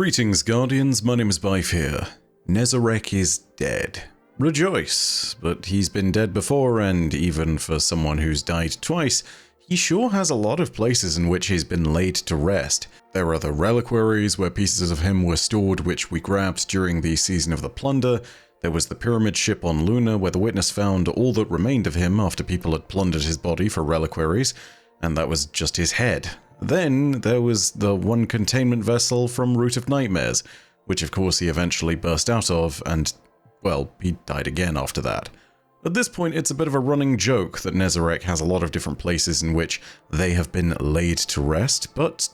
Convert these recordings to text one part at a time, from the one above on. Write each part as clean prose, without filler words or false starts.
Greetings, Guardians. My name is Bife here. Nezarec is dead. Rejoice, but he's been dead before, and even for someone who's died twice, he sure has a lot of places in which he's been laid to rest. There are the reliquaries where pieces of him were stored, which we grabbed during the Season of the Plunder. There was the pyramid ship on Luna, where the witness found all that remained of him after people had plundered his body for reliquaries, and that was just his head. Then there was the one containment vessel from Root of Nightmares, which of course he eventually burst out of, and, well, he died again after that. At this point, it's a bit of a running joke that Nezarec has a lot of different places in which they have been laid to rest, but,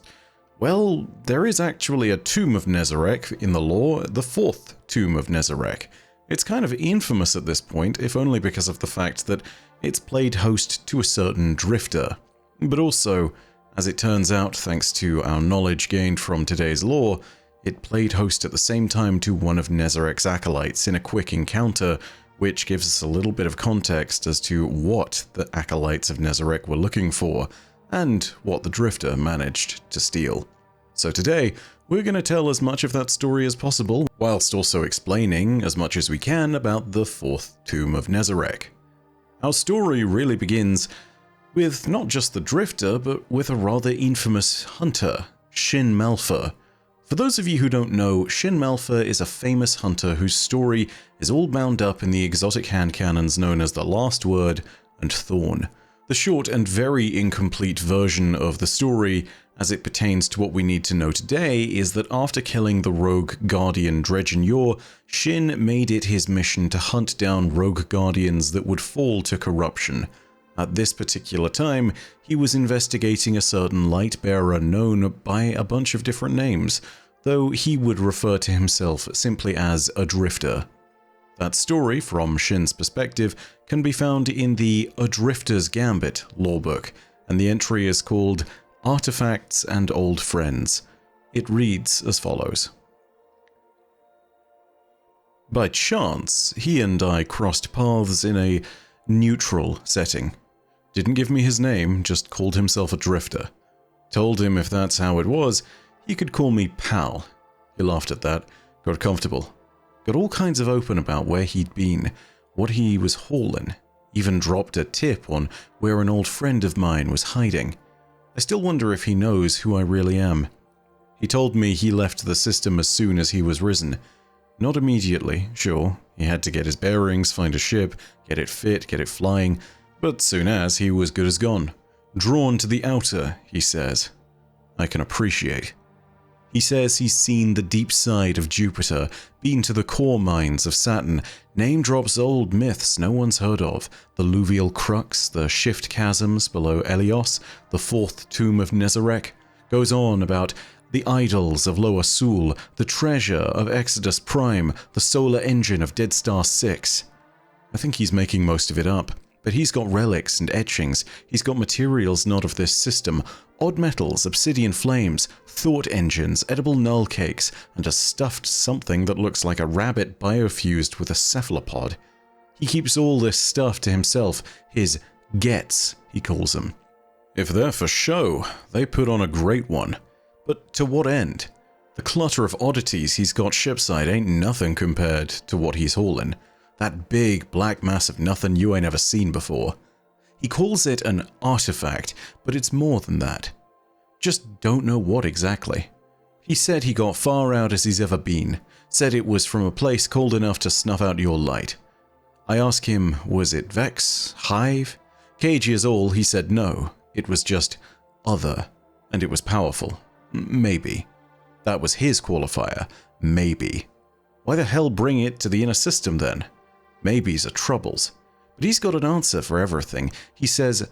well, there is actually a Tomb of Nezarec in the lore, the fourth Tomb of Nezarec. It's kind of infamous at this point, if only because of the fact that it's played host to a certain drifter. But also, as it turns out, thanks to our knowledge gained from today's lore, it played host at the same time to one of Nezarec's acolytes in a quick encounter, which gives us a little bit of context as to what the acolytes of Nezarec were looking for, and what the drifter managed to steal. So today, we're going to tell as much of that story as possible, whilst also explaining as much as we can about the fourth Tomb of Nezarec. Our story really begins with not just the drifter, but with a rather infamous hunter, Shin Malphur. For those of you who don't know, Shin Malphur is a famous hunter whose story is all bound up in the exotic hand cannons known as the Last Word and Thorn. The short and very incomplete version of the story, as it pertains to what we need to know today, is that after killing the rogue guardian Dredgen Yor, Shin made it his mission to hunt down rogue guardians that would fall to corruption. At this particular time, he was investigating a certain light bearer known by a bunch of different names, though he would refer to himself simply as a drifter. That story, from Shin's perspective, can be found in the A Drifter's Gambit lorebook, and the entry is called Artifacts and Old Friends. It reads as follows. By chance, he and I crossed paths in a neutral setting. Didn't give me his name, just called himself a drifter. Told him if that's how it was, he could call me pal. He laughed at that, got comfortable. Got all kinds of open about where he'd been, what he was hauling, even dropped a tip on where an old friend of mine was hiding. I still wonder if he knows who I really am. He told me he left the system as soon as he was risen. Not immediately, sure. He had to get his bearings, find a ship, get it fit, get it flying, but soon as, he was good as gone. Drawn to the outer, he says. I can appreciate. He says he's seen the deep side of Jupiter, been to the core mines of Saturn, name drops old myths no one's heard of, the Luvial Crux, the Shift Chasms below Elios, the fourth Tomb of Nezarec, goes on about the idols of Lower Sul, the treasure of Exodus Prime, the solar engine of Dead Star 6. I think he's making most of it up, but he's got relics and etchings, he's got materials not of this system, odd metals, obsidian flames, thought engines, edible null cakes, and a stuffed something that looks like a rabbit biofused with a cephalopod. He keeps all this stuff to himself, his gets, he calls them. If they're for show, they put on a great one. But to what end? The clutter of oddities he's got shipside ain't nothing compared to what he's hauling. That big black mass of nothing you ain't ever seen before. He calls it an artifact, but it's more than that. Just don't know what exactly. He said he got far out as he's ever been, said it was from a place cold enough to snuff out your light. I asked him, was it Vex? Hive? Cagey as all, he said no, it was just other, and it was powerful. Maybe. That was his qualifier, maybe. Why the hell bring it to the inner system then? Maybes are troubles. But he's got an answer for everything. He says,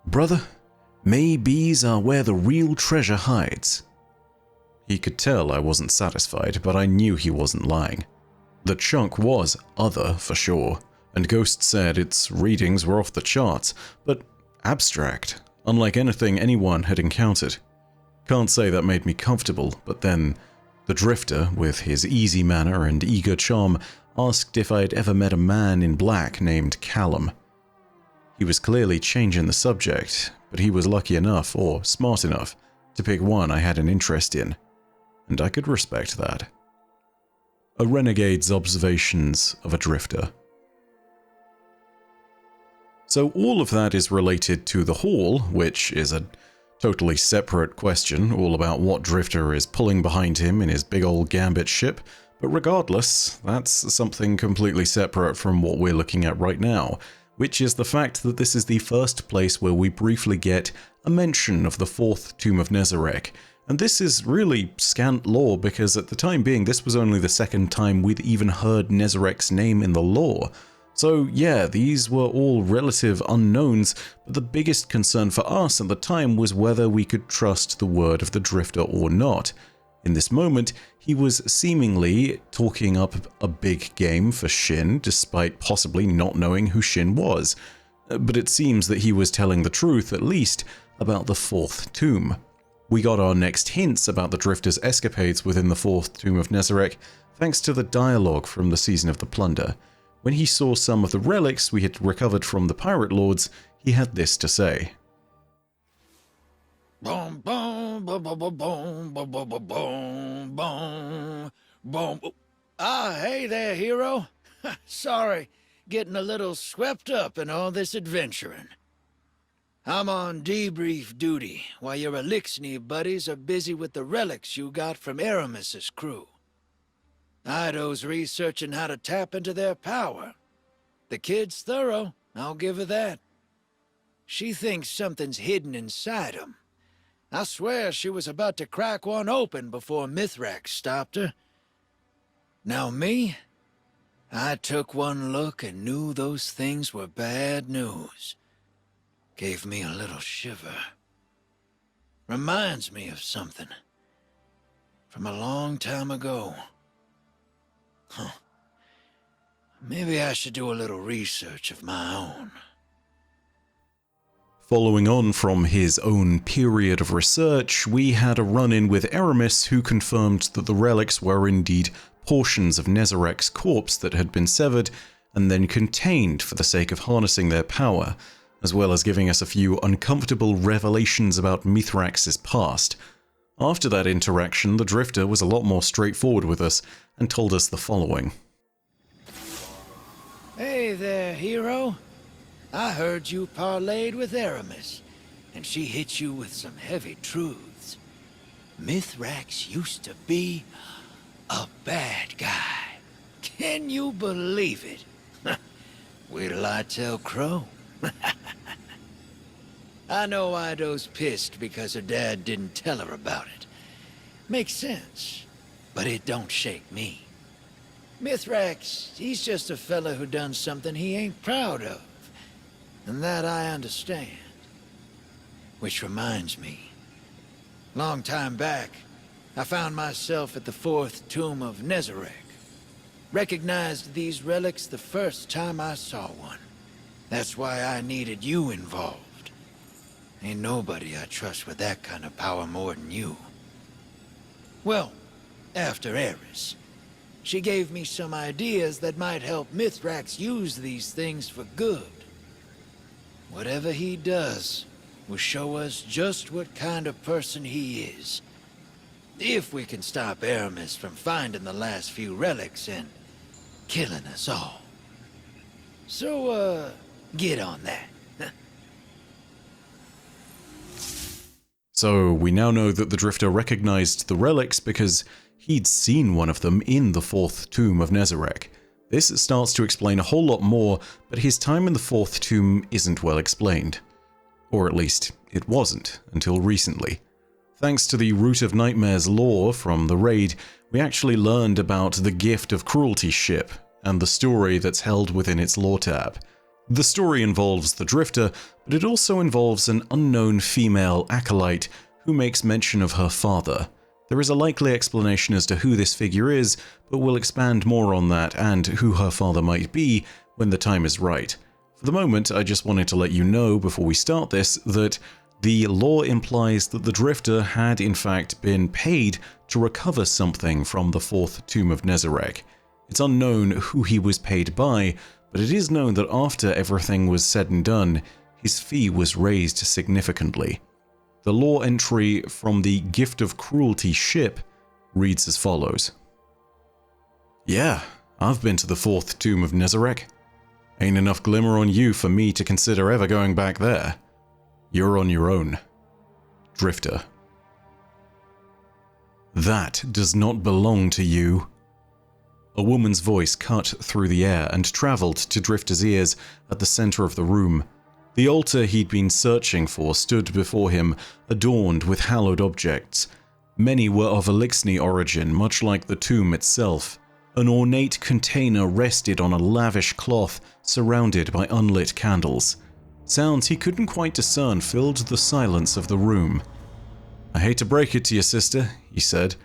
brother, maybes are where the real treasure hides. He could tell I wasn't satisfied, but I knew he wasn't lying. The chunk was other for sure, and Ghost said its readings were off the charts, but abstract, unlike anything anyone had encountered. Can't say that made me comfortable, but then the drifter, with his easy manner and eager charm, asked if I'd ever met a man in black named Callum. He was clearly changing the subject, but he was lucky enough, or smart enough, to pick one I had an interest in. and I could respect that. A renegade's observations of a drifter. So all of that is related to the Hall, which is a totally separate question, all about what drifter is pulling behind him in his big old Gambit ship, but regardless, that's something completely separate from what we're looking at right now, which is the fact that this is the first place where we briefly get a mention of the fourth Tomb of Nezarec. And this is really scant lore because at the time being this was only the second time we'd even heard Nezarec's name in the lore. So yeah, these were all relative unknowns, but the biggest concern for us at the time was whether we could trust the word of the Drifter or not. In this moment, he was seemingly talking up a big game for Shin, despite possibly not knowing who Shin was. But it seems that he was telling the truth, at least, about the fourth tomb. We got our next hints about the Drifter's escapades within the fourth Tomb of Nezarec, thanks to the dialogue from the Season of the Plunder. When he saw some of the relics we had recovered from the Pirate Lords, he had this to say. Boom, boom, boom, boom, boom, boom, boom, boom, boom, boom, boom. Ah, hey there, hero. Sorry, getting a little swept up in all this adventuring. I'm on debrief duty while your Elixir buddies are busy with the relics you got from Aramis's crew. Ido's researching how to tap into their power. The kid's thorough, I'll give her that. She thinks something's hidden inside 'em. I swear she was about to crack one open before Mithrax stopped her. Now me? I took one look and knew those things were bad news. Gave me a little shiver. Reminds me of something. From a long time ago. Huh. Maybe I should do a little research of my own. Following on from his own period of research, we had a run-in with Aramis, who confirmed that the relics were indeed portions of Nezarec's corpse that had been severed and then contained for the sake of harnessing their power, as well as giving us a few uncomfortable revelations about Mithrax's past. After that interaction, the Drifter was a lot more straightforward with us and told us the following. Hey there, hero. I heard you parlayed with Aramis, and she hit you with some heavy truths. Mithrax used to be a bad guy. Can you believe it? Wait till I tell Crow. I know Ido's pissed because her dad didn't tell her about it. Makes sense, but it don't shake me. Mithrax, he's just a fella who done something he ain't proud of. And that I understand. Which reminds me. Long time back, I found myself at the fourth tomb of Nezarec. Recognized these relics the first time I saw one. That's why I needed you involved. Ain't nobody I trust with that kind of power more than you. Well, after Eris, she gave me some ideas that might help Mithrax use these things for good. Whatever he does will show us just what kind of person he is. If we can stop Aramis from finding the last few relics and killing us all. So, get on that. So we now know that the Drifter recognized the relics because he'd seen one of them in the fourth tomb of Nezarec. This starts to explain a whole lot more, but his time in the fourth tomb isn't well explained. Or at least, it wasn't until recently. Thanks to the Root of Nightmares lore from the raid, we actually learned about the Gift of Cruelty ship and the story that's held within its lore tab. The story involves the Drifter, but it also involves an unknown female acolyte who makes mention of her father. There is a likely explanation as to who this figure is, but we'll expand more on that and who her father might be when the time is right. For the moment, I just wanted to let you know before we start this that the lore implies that the Drifter had in fact been paid to recover something from the fourth tomb of Nezarec. It's unknown who he was paid by, but it is known that after everything was said and done, his fee was raised significantly. The lore entry from the Gift of Cruelty ship reads as follows. Yeah, I've been to the fourth tomb of Nezarec. Ain't enough glimmer on you for me to consider ever going back there. You're on your own. Drifter. That does not belong to you. A woman's voice cut through the air and traveled to Drifter's ears at the center of the room. The altar he'd been searching for stood before him, adorned with hallowed objects. Many were of Eliksni origin, much like the tomb itself. An ornate container rested on a lavish cloth surrounded by unlit candles. Sounds he couldn't quite discern filled the silence of the room. I hate to break it to you, sister, he said.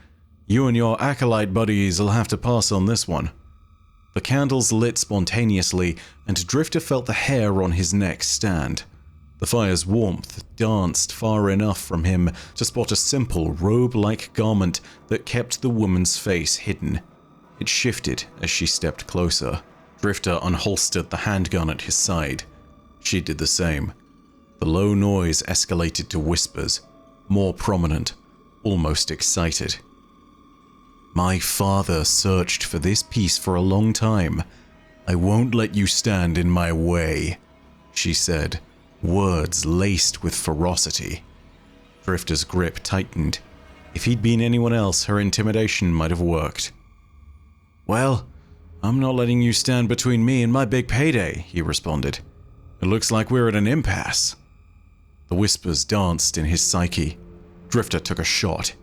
You and your acolyte buddies'll have to pass on this one. The candles lit spontaneously, and Drifter felt the hair on his neck stand. The fire's warmth danced far enough from him to spot a simple robe-like garment that kept the woman's face hidden. It shifted as she stepped closer. Drifter unholstered the handgun at his side. She did the same. The low noise escalated to whispers, more prominent, almost excited. My father searched for this piece for a long time. I won't let you stand in my way, she said, words laced with ferocity. Drifter's grip tightened. If he'd been anyone else, her intimidation might have worked. Well, I'm not letting you stand between me and my big payday, he responded. It looks like we're at an impasse. The whispers danced in his psyche. Drifter took a shot.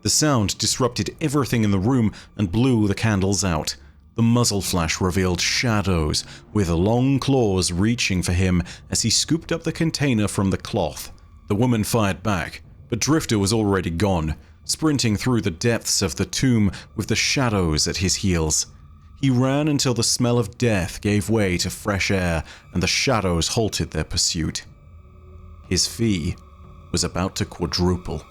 The sound disrupted everything in the room and blew the candles out. The muzzle flash revealed shadows, with long claws reaching for him as he scooped up the container from the cloth. The woman fired back, but Drifter was already gone, sprinting through the depths of the tomb with the shadows at his heels. He ran until the smell of death gave way to fresh air and the shadows halted their pursuit. His fee was about to quadruple.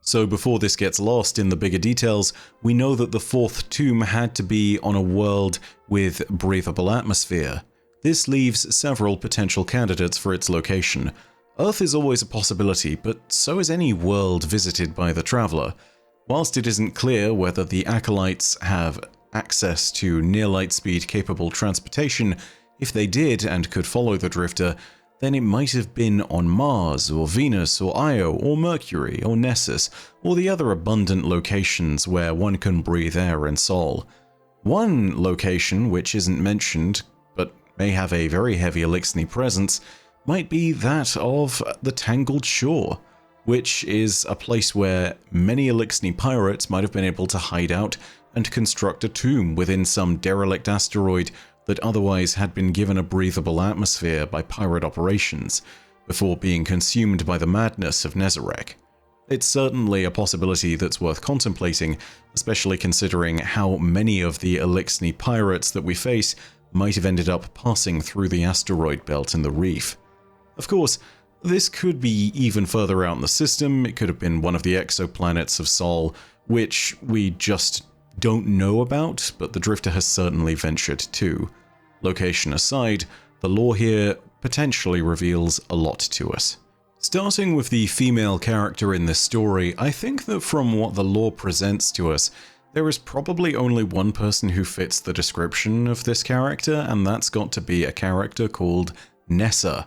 So before this gets lost in the bigger details, we know that the fourth tomb had to be on a world with breathable atmosphere. This leaves several potential candidates for its location. Earth is always a possibility, but so is any world visited by the traveler. Whilst it isn't clear whether the Acolytes have access to near-light speed capable transportation, if they did and could follow the Drifter, then it might have been on Mars, or Venus, or Io, or Mercury, or Nessus, or the other abundant locations where one can breathe air and Sol. One location which isn't mentioned, but may have a very heavy Eliksni presence, might be that of the Tangled Shore, which is a place where many Eliksni pirates might have been able to hide out and construct a tomb within some derelict asteroid that otherwise had been given a breathable atmosphere by pirate operations, before being consumed by the madness of Nezarec. It's certainly a possibility that's worth contemplating, especially considering how many of the Eliksni pirates that we face might have ended up passing through the asteroid belt in the reef. Of course, this could be even further out in the system. It could have been one of the exoplanets of Sol, which we just don't know about, but the Drifter has certainly ventured to. Location aside, the lore here potentially reveals a lot to us. Starting with the female character in this story, I think that from what the lore presents to us, there is probably only one person who fits the description of this character, and that's got to be a character called Nessa.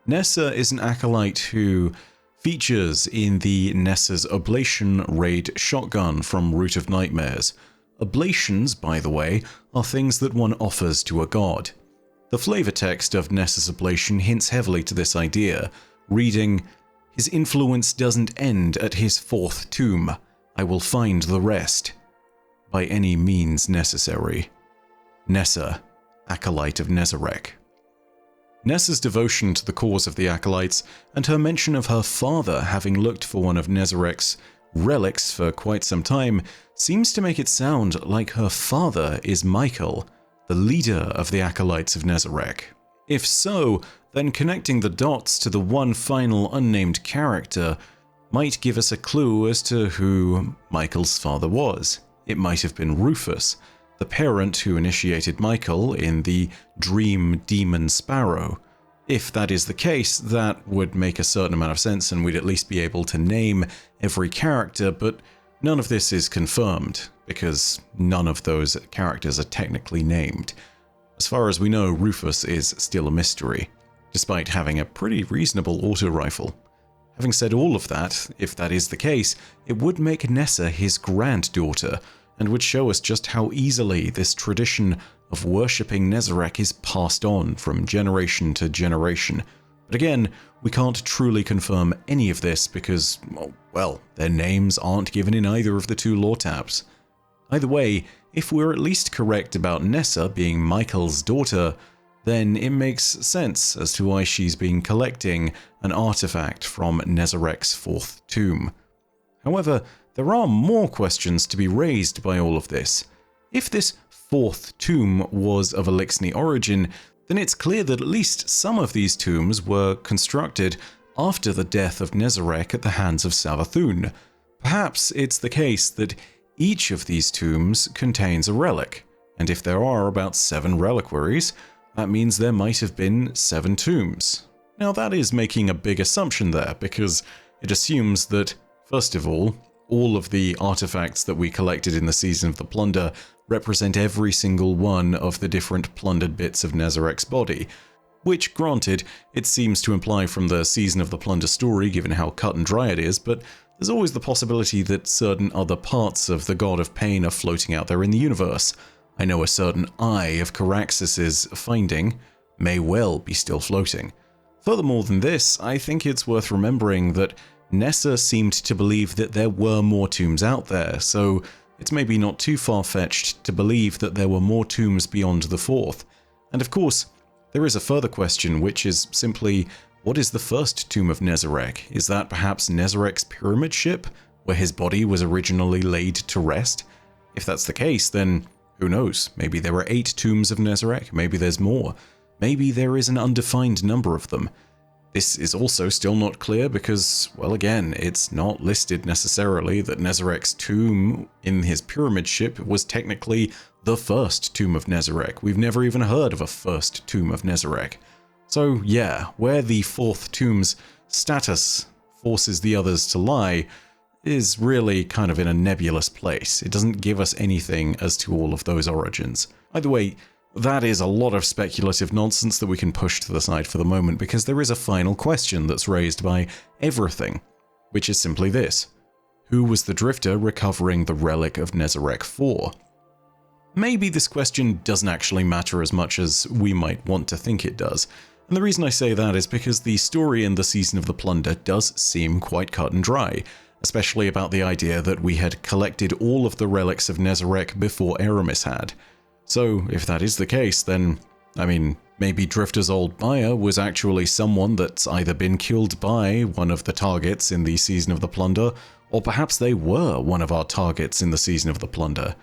Nessa is an acolyte who features in the Nessa's Oblation Raid shotgun from Root of Nightmares. Oblations, by the way, are things that one offers to a god. The flavor text of Nessa's Oblation hints heavily to this idea, reading, "His influence doesn't end at his fourth tomb. I will find the rest. By any means necessary." Nessa, Acolyte of Nezarec. Nessa's devotion to the cause of the Acolytes, and her mention of her father having looked for one of Nezarec's relics for quite some time, seems to make it sound like her father is Michael, the leader of the Acolytes of Nezarec. If so, then connecting the dots to the one final unnamed character might give us a clue as to who Michael's father was. It might have been Rufus, the parent who initiated Michael in the Dream Demon Sparrow. If that is the case, that would make a certain amount of sense and we'd at least be able to name every character, but none of this is confirmed, because none of those characters are technically named. As far as we know, Rufus is still a mystery, despite having a pretty reasonable auto-rifle. Having said all of that, if that is the case, it would make Nessa his granddaughter, and would show us just how easily this tradition of worshipping Nezarec is passed on from generation to generation. But again, we can't truly confirm any of this because, well, their names aren't given in either of the two lore tabs. Either way, if we're at least correct about Nessa being Michael's daughter, then it makes sense as to why she's been collecting an artifact from Nezarec's fourth tomb. However, there are more questions to be raised by all of this. If this fourth tomb was of Eliksni origin, then it's clear that at least some of these tombs were constructed after the death of Nezarec at the hands of Savathun. Perhaps it's the case that each of these tombs contains a relic, and if there are about 7 reliquaries, that means there might have been 7 tombs. Now that is making a big assumption there, because it assumes that, first of all of the artifacts that we collected in the Season of the Plunder represent every single one of the different plundered bits of Nezarec's body, which, granted, it seems to imply from the Season of the Plunder story given how cut and dry it is, but there's always the possibility that certain other parts of the God of Pain are floating out there in the universe. I know a certain eye of Caraxes' finding may well be still floating. Furthermore than this, I think it's worth remembering that Nessa seemed to believe that there were more tombs out there, so it's maybe not too far-fetched to believe that there were more tombs beyond the fourth. And of course, there is a further question, which is simply, what is the first tomb of Nezarec? Is that perhaps Nezarec's pyramid ship, where his body was originally laid to rest? If that's the case, then who knows? Maybe there are 8 tombs of Nezarec, maybe there's more. Maybe there is an undefined number of them. This is also still not clear because, well, again, it's not listed necessarily that Nezarec's tomb in his pyramid ship was technically the first tomb of Nezarec. We've never even heard of a first tomb of Nezarec. So yeah, where the fourth tomb's status forces the others to lie is really kind of in a nebulous place. It doesn't give us anything as to all of those origins. Either way, that is a lot of speculative nonsense that we can push to the side for the moment, because there is a final question that's raised by everything, which is simply this. Who was the Drifter recovering the relic of Nezarec for? Maybe this question doesn't actually matter as much as we might want to think it does, and the reason I say that is because the story in the Season of the Plunder does seem quite cut and dry, especially about the idea that we had collected all of the relics of Nezarec before Eramis had. So, if that is the case, then, I mean, maybe Drifter's old buyer was actually someone that's either been killed by one of the targets in the Season of the Plunder, or perhaps they were one of our targets in the Season of the Plunder.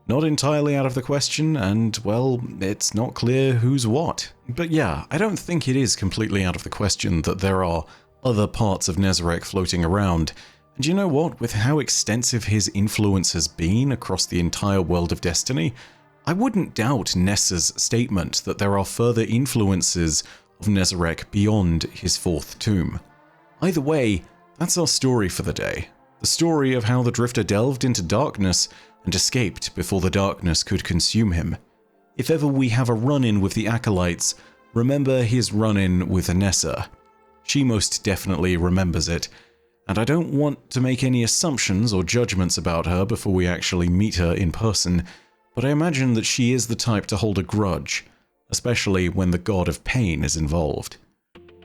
Not entirely out of the question, and, well, it's not clear who's what. But yeah, I don't think it is completely out of the question that there are other parts of Nezarec floating around. And you know what? With how extensive his influence has been across the entire world of Destiny, I wouldn't doubt Nessa's statement that there are further influences of Nezarec beyond his fourth tomb. Either way, that's our story for the day. The story of how the Drifter delved into darkness and escaped before the darkness could consume him. If ever we have a run-in with the Acolytes, remember his run-in with Nessa. She most definitely remembers it, and I don't want to make any assumptions or judgments about her before we actually meet her in person, but I imagine that she is the type to hold a grudge, especially when the God of Pain is involved.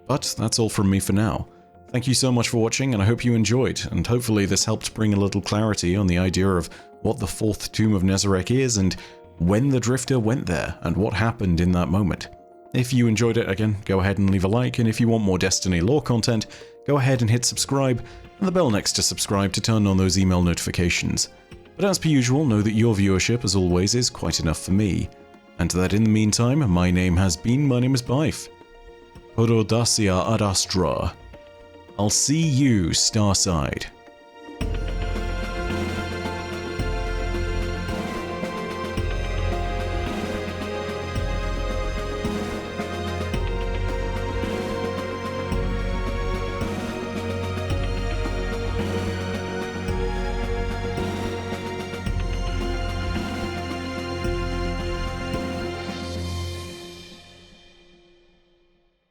But that's all from me for now. Thank you so much for watching, and I hope you enjoyed, and hopefully this helped bring a little clarity on the idea of what the fourth tomb of Nezarec is, and when the Drifter went there, and what happened in that moment. If you enjoyed it, again, go ahead and leave a like, and if you want more Destiny lore content, go ahead and hit subscribe, and the bell next to subscribe to turn on those email notifications. But as per usual, know that your viewership, as always, is quite enough for me, and that in the meantime, my name is Bife. Pododacia ad Astra. I'll see you Starside.